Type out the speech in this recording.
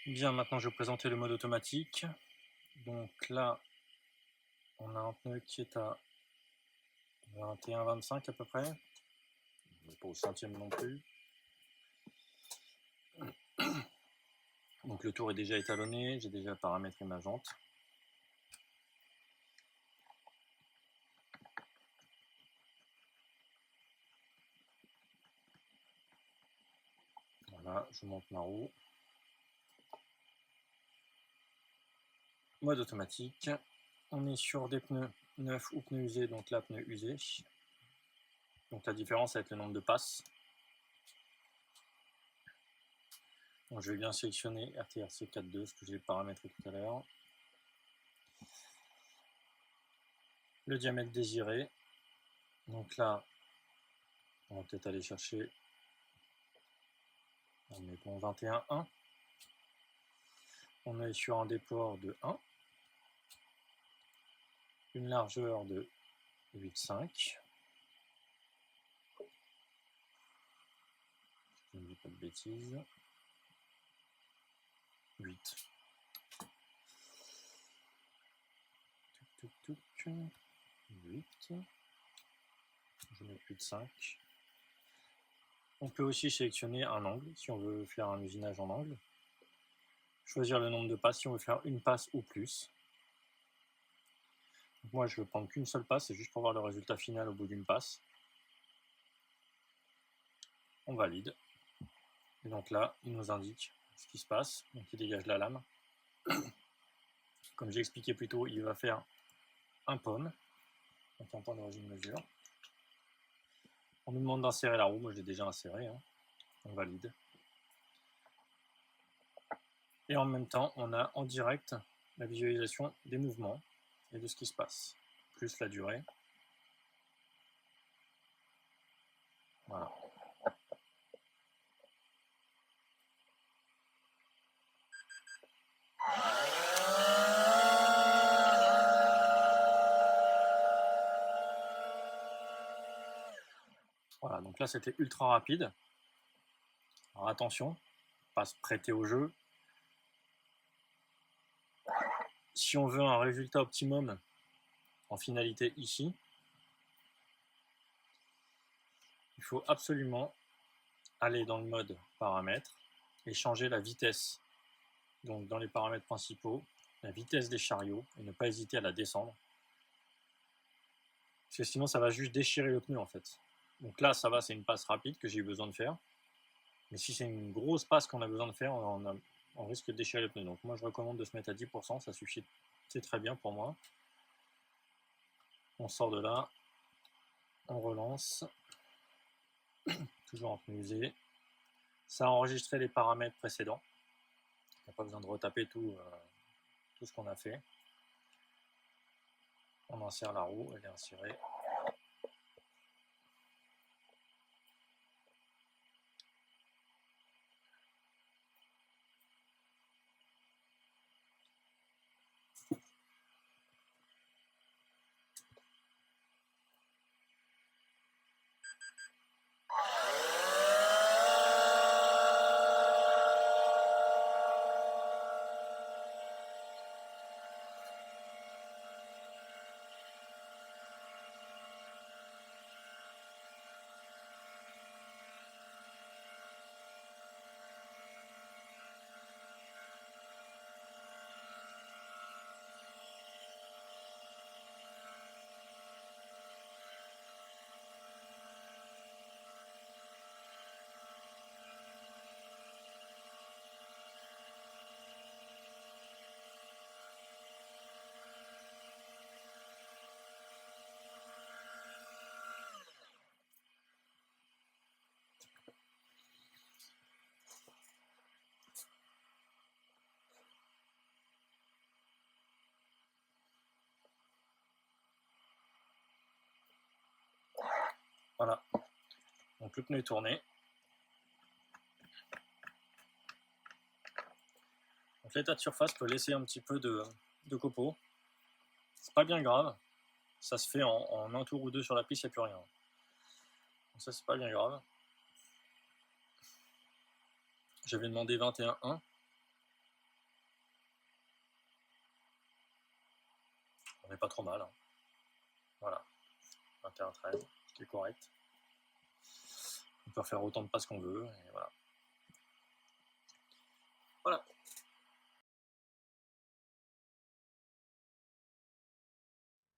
Bien, maintenant je vais vous présenter le mode automatique. Donc là, on a un pneu qui est à 21-25 à peu près, pas au centième non plus. Donc le tour est déjà étalonné, j'ai déjà paramétré ma jante. Voilà, je monte ma roue. Mode automatique. On est sur des pneus neufs ou pneus usés, donc là pneus usés. Donc la différence avec le nombre de passes. Donc je vais bien sélectionner RTRC 4.2, ce que j'ai paramétré tout à l'heure. Le diamètre désiré. Donc là, on va peut-être aller chercher, on est bon 21,1. On est sur un déport de 1, une largeur de 8,5. Je ne dis pas de bêtises. 8. 8. Je mets plus de 5. On peut aussi sélectionner un angle si on veut faire un usinage en angle. Choisir le nombre de passes si on veut faire une passe ou plus. Donc moi je veux prendre qu'une seule passe, c'est juste pour voir le résultat final au bout d'une passe. On valide. Et donc là, il nous indique ce qui se passe. Donc il dégage la lame. Comme j'ai expliqué plus tôt, il va faire un pomme. Donc un point de régime mesure. On nous demande d'insérer la roue, moi je l'ai déjà inséré, hein. On valide. Et en même temps, on a en direct la visualisation des mouvements et de ce qui se passe, plus la durée. Voilà. Voilà, donc là c'était ultra rapide. Alors attention, pas se prêter au jeu. Si on veut un résultat optimum en finalité ici, il faut absolument aller dans le mode paramètres et changer la vitesse. Donc dans les paramètres principaux, la vitesse des chariots et ne pas hésiter à la descendre. Parce que sinon ça va juste déchirer le pneu en fait. Donc là ça va, c'est une passe rapide que j'ai eu besoin de faire. Mais si c'est une grosse passe qu'on a besoin de faire, on risque de déchirer le pneu. Donc moi je recommande de se mettre à 10%, ça suffit, c'est très bien pour moi. On sort de là, on relance, toujours en pneu usé. Ça a enregistré les paramètres précédents. Il n'y a pas besoin de retaper tout ce qu'on a fait. On insère la roue, elle est insérée. Voilà, donc le pneu est tourné. Donc l'état de surface peut laisser un petit peu de copeaux. C'est pas bien grave, ça se fait en un tour ou deux sur la piste, il n'y a plus rien. Donc ça c'est pas bien grave. J'avais demandé 21,1. On n'est pas trop mal. Hein. Voilà. 21-13, ce qui est correct. On peut faire autant de passes qu'on veut. Et voilà. Voilà.